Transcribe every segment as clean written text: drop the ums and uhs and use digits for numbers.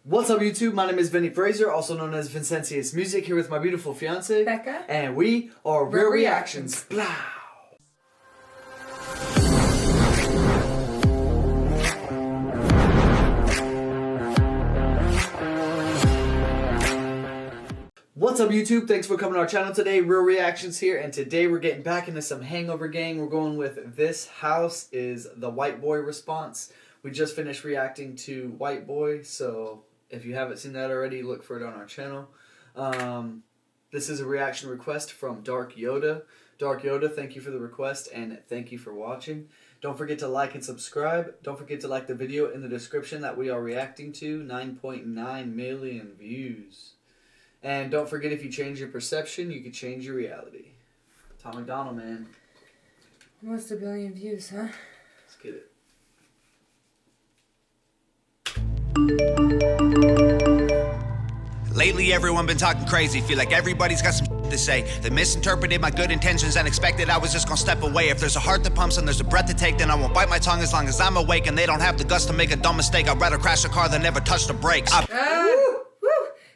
What's up, YouTube? My name is Vinny Fraser, also known as Vincentius Music, here with my beautiful fiance, Becca. And we are Real Reactions. Blah. What's up, YouTube? Thanks for coming to our channel today. Real Reactions here, and today we're getting back into some Hangover Gang. We're going with This House is the White Boy response. We just finished reacting to White Boy, so if you haven't seen that already, look for it on our channel. This is a reaction request from Dark Yoda. Dark Yoda, thank you for the request, and thank you for watching. Don't forget to like and subscribe. Don't forget to like the video in the description that we are reacting to. 9.9 million views. And don't forget, if you change your perception, you can change your reality. Tom MacDonald, man. Almost 1 billion views, huh? Let's get it. Lately, everyone been talking crazy. Feel like everybody's got some to say. They misinterpreted my good intentions and expected I was just gonna step away. If there's a heart that pumps and there's a breath to take, then I won't bite my tongue as long as I'm awake. And they don't have the guts to make a dumb mistake. I'd rather crash a car than never touch the brakes.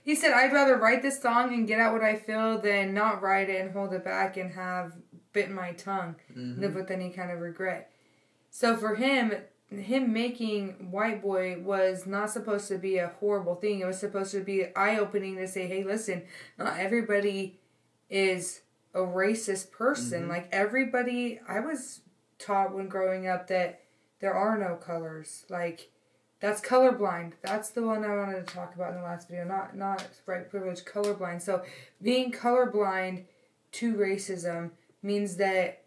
He said, I'd rather write this song and get out what I feel than not write it and hold it back and have bitten my tongue. Live with any kind of regret. So for him making White Boy was not supposed to be a horrible thing. It was supposed to be eye-opening to say, hey, listen, not everybody is a racist person. Like everybody, I was taught when growing up that there are no colors. Like, that's colorblind. That's the one I wanted to talk about in the last video. Not white privilege, colorblind. So being colorblind to racism means that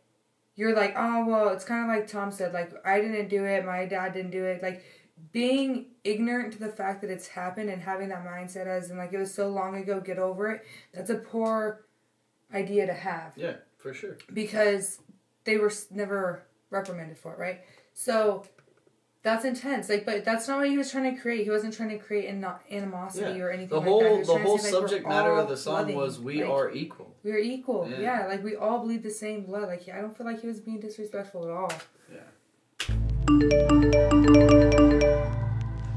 you're like, oh, well, it's kind of like Tom said, like, I didn't do it, my dad didn't do it. Like, being ignorant to the fact that it's happened and having that mindset as in, like, it was so long ago, get over it, that's a poor idea to have. Yeah, for sure. Because they were never reprimanded for it, right? So that's intense. Like, but that's not what he was trying to create. He wasn't trying to create animosity or anything like that. The whole subject matter of the song was we are equal. We are equal. Yeah, like we all bleed the same blood. Like, I don't feel like he was being disrespectful at all. Yeah.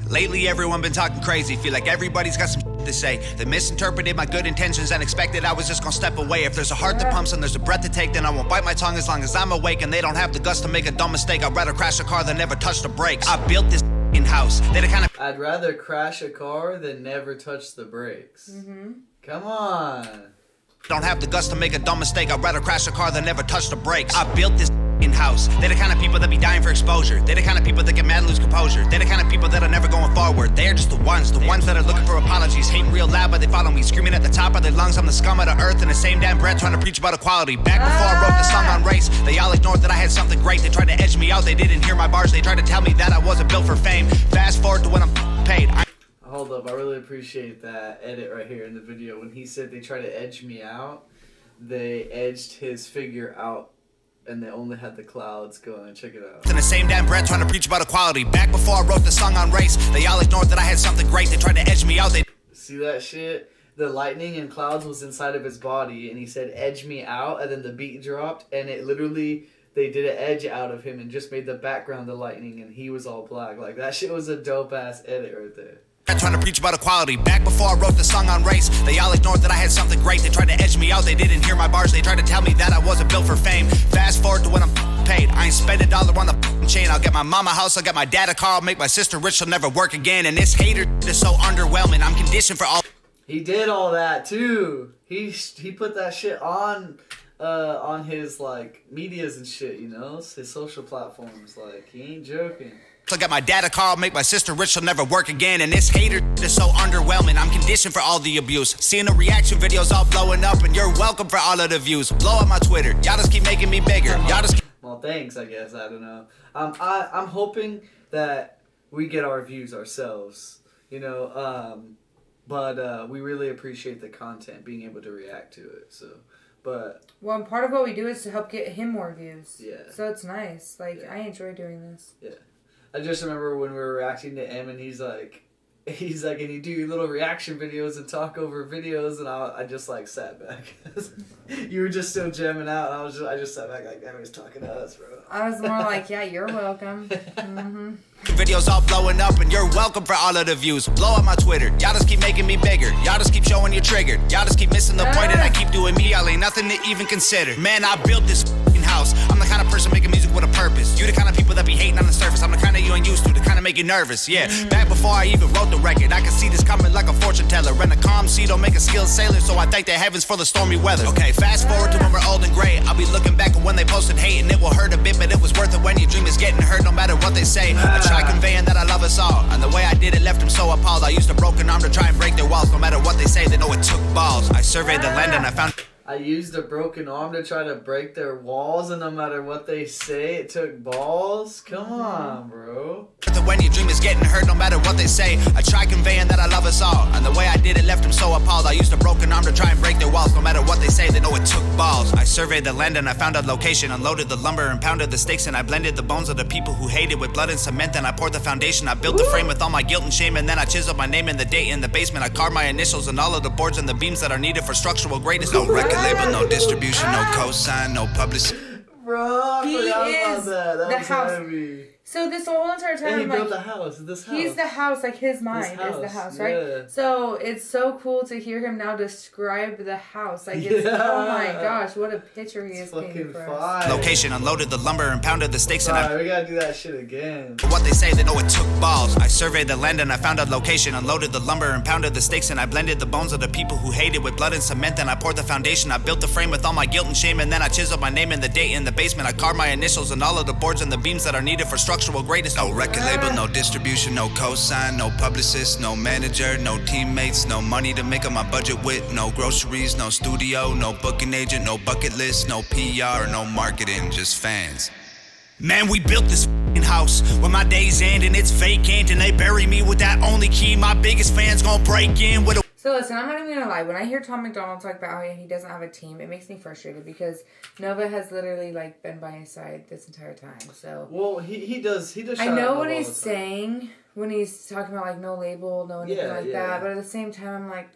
Lately, everyone been talking crazy. Feel like everybody's got some to say. They misinterpreted my good intentions and expected I was just gonna step away. If there's a heart that pumps and there's a breath to take, then I won't bite my tongue as long as I'm awake. And they don't have the guts to make a dumb mistake. I'd rather crash a car than never touch the brakes. I built this house. I'd rather crash a car than never touch the brakes. Come on. Don't have the guts to make a dumb mistake. I'd rather crash a car than never touch the brakes. I built this house. They're the kind of people that be dying for exposure. They're the kind of people that get mad and lose composure. They're the kind of people that are never going forward. They're just the ones that are looking for apologies. Hating real loud, but they follow me. Screaming at the top of their lungs, I'm the scum of the earth. In the same damn breath, trying to preach about equality. Back before I wrote the song on race, they all ignored that I had something great. They tried to edge me out, they didn't hear my bars. They tried to tell me that I wasn't built for fame. Fast forward to when I'm paid. Hold up, I really appreciate that edit right here in the video. When he said they tried to edge me out, they edged his figure out and they only had the clouds going. Check it out. In the same damn breath, trying to preach about equality. Back before I wrote the song on race, they all ignored that I had something great. They tried to edge me out. See that shit? The lightning and clouds was inside of his body, and he said, edge me out, and then the beat dropped, and it literally, they did an edge out of him and just made the background the lightning, and he was all black. Like, that shit was a dope-ass edit right there. Trying to preach about equality. Back before I wrote the song on race, they all ignored that I had something great. They tried to edge me out, they didn't hear my bars. They tried to tell me that I wasn't built for fame. Fast forward to when I'm paid. I ain't spend $1 on the chain. I'll get my mama a house, I'll get my dad a car, I'll make my sister rich, she'll never work again. And this hater is so underwhelming. I'm conditioned for all. He did all that too. He put that shit on his like medias and shit, you know, his social platforms. Like, he ain't joking. I'll get my dad a car, I'll make my sister rich, she'll never work again. And this hater is so underwhelming. I'm conditioned for all the abuse. Seeing the reaction videos all blowing up, and you're welcome for all of the views. Blow up my Twitter. Y'all just keep making me bigger. Y'all just well, thanks, I guess. I don't know. I'm hoping that we get our views ourselves, you know, but we really appreciate the content, being able to react to it. So, but well, and part of what we do is to help get him more views. Yeah. So it's nice. Like, I enjoy doing this. Yeah. I just remember when we were reacting to him, and he's like, he's like, and you do your little reaction videos and talk over videos, and I just like sat back. You were just still jamming out, and I just sat back like, damn, he was talking to us, bro. I was more like, yeah, you're welcome. Mm-hmm. Videos all blowing up and you're welcome for all of the views. Blow up my Twitter, y'all just keep making me bigger. Y'all just keep showing you're triggered. Y'all just keep missing the point and I keep doing me. Y'all ain't nothing to even consider. Man, I built this house. I'm the kind of person making music with a purpose. You the kind of people that be hating on the surface. I'm the kind of you ain't used to, the kind of make you nervous. Yeah, back before I even wrote the record, I can see this coming like a fortune teller. Rent a calm sea, don't make a skilled sailor, so I thank the heavens for the stormy weather. Okay, fast forward to when we're old and gray. I'll be looking back at when they posted hate, and it will hurt a bit, but it was worth it when your dream is getting hurt no matter what they say. I try conveying that I love us all, and the way I did it left them so appalled. I used a broken arm to try and break their walls. No matter what they say, they know it took balls. I surveyed the land and I found... I used a broken arm to try to break their walls, and no matter what they say, it took balls? Come on, bro. When your dream is getting hurt, no matter what they say, I try conveying that I love us all, and the way I did it left them so appalled. I used a broken arm to try and break their walls. No matter what they say, they know it took balls. I surveyed the land and I found a location, unloaded the lumber and pounded the stakes, and I blended the bones of the people who hated with blood and cement. Then I poured the foundation. I built the frame with all my guilt and shame, and then I chiseled my name and the date in the basement. I carved my initials and all of the boards and the beams that are needed for structural greatness. No record label, no distribution, no cosign, no publicity. Bro, I forgot about that. That the was house. heavy. So this whole entire time, And he like, built the house. This house. he's the house, like his mind is the house, right? Yeah. So it's so cool to hear him now describe the house. Like, it's, oh my gosh, what a picture he is painting for us. Location, unloaded the lumber and pounded the stakes, and Alright, we gotta do that shit again. what they say, they know it took balls. I surveyed the land and I found a location, unloaded the lumber and pounded the stakes, and I blended the bones of the people who hated with blood and cement. Then I poured the foundation. I built the frame with all my guilt and shame, and then I chiseled my name and the date in the basement. I carved my initials and all of the boards and the beams that are needed for structural greatness. No record label, no distribution, no cosign, no publicist, no manager, no teammates, no money to make up my budget with, no groceries, no studio, no booking agent, no bucket list, no PR, no marketing, just fans. Man, we built this house when my days end and it's vacant, and they bury me with that only key. My biggest fans gon' break in with a... So listen, I'm not even gonna lie. When I hear Tom MacDonald talk about how he doesn't have a team, it makes me frustrated because Nova has literally like been by his side this entire time. So well, he does. I know what he's saying when he's talking about like no label, no anything like that. But at the same time, I'm like,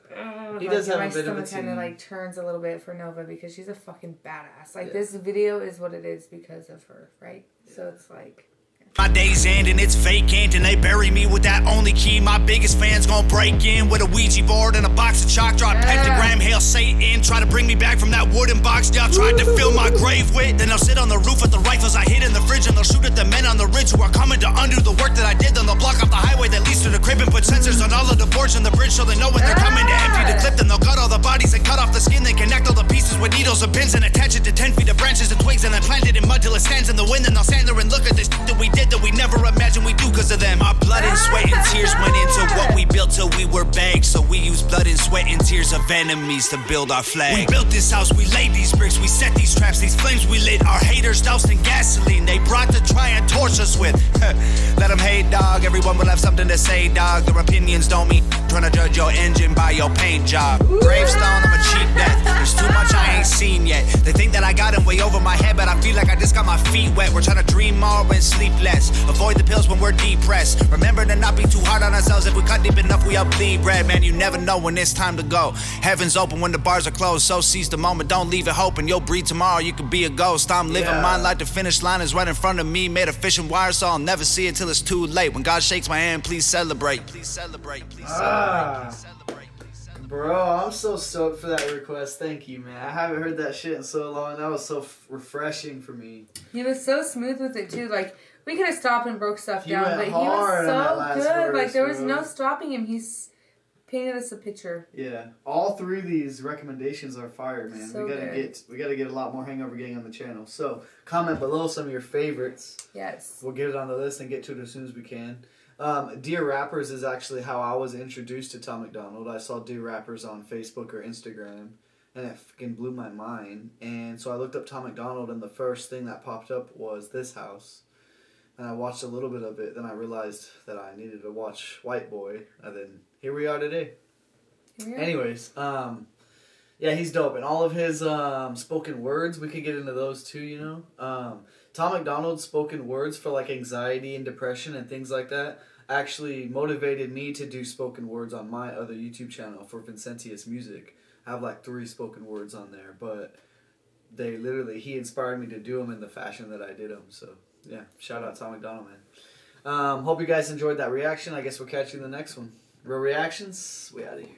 he does have my a bit of a stomach kind of team. like turns a little bit for Nova because she's a fucking badass. Like this video is what it is because of her, right? So it's like. My days end and it's vacant, and they bury me with that only key. My biggest fans gon' break in with a Ouija board and a box of chalk. Drop pentagram, hail Satan. Try to bring me back from that wooden box y'all tried to fill my grave with. Then they'll sit on the roof with the rifles I hid in the fridge, and they'll shoot at the men on the ridge who are coming to undo the work that I did. Then they'll block off the highway that leads to the crib and put sensors on all of the boards and the bridge so they know when they're coming to empty the clip. Then they'll cut all the bodies and cut off the skin. Then connect all the pieces with needles and pins and attach it to 10 feet of branches and twigs, and then plant it in mud till it stands in the wind. Then they'll stand there and look at this that we did that we never imagined we do because of them. Our blood and sweat and tears went into what we built till we were bags. So we used blood and sweat and tears of enemies to build our flag. We built this house, we laid these bricks, we set these traps, these flames we lit. Our haters doused in gasoline they brought to try and torch us with. Let them hate, dog. Everyone will have something to say, dog. Their opinions don't mean trying to judge your engine by your paint job. Gravestone, I'm a cheap death. There's too much I ain't seen yet. They think that I got them way over my head, but I feel like I just got my feet wet. We're trying to dream more and sleep less. Avoid the pills when we're depressed. Remember to not be too hard on ourselves. If we cut deep enough, we up bleed red. Man, you never know when it's time to go. Heaven's open when the bars are closed. So seize the moment, don't leave it hoping you'll breathe tomorrow. You could be a ghost. I'm living mine like the finish line is right in front of me. Made of fishing wire, so I'll never see it till it's too late. When God shakes my hand, please celebrate. Please celebrate. Please celebrate. Please celebrate. Bro, I'm so stoked for that request. Thank you, man. I haven't heard that shit in so long. That was so refreshing for me. He was so smooth with it too. Like we could have stopped and broke stuff down, went but he hard was on that so last good. verse, Like there was bro. no stopping him. He's painted us a picture. Yeah, all three of these recommendations are fire, man. So we gotta good. get a lot more Hangover Gang on the channel. So comment below some of your favorites. Yes. We'll get it on the list and get to it as soon as we can. Dear Rappers is actually how I was introduced to Tom MacDonald. I saw Dear Rappers on Facebook or Instagram, and it fucking blew my mind. And so I looked up Tom MacDonald, and the first thing that popped up was this house. And I watched a little bit of it. Then I realized that I needed to watch Whiteboy, and then here we are today. Anyways, yeah, he's dope. And all of his spoken words, we could get into those too, you know. Tom MacDonald's spoken words for like anxiety and depression and things like that actually motivated me to do spoken words on my other YouTube channel for Vincentius Music. I have like 3 spoken words on there, but he inspired me to do them in the fashion that I did them. So yeah, shout out to MacDonald, man. Hope you guys enjoyed that reaction. I guess we'll catch you in the next one. Real reactions, we out of here.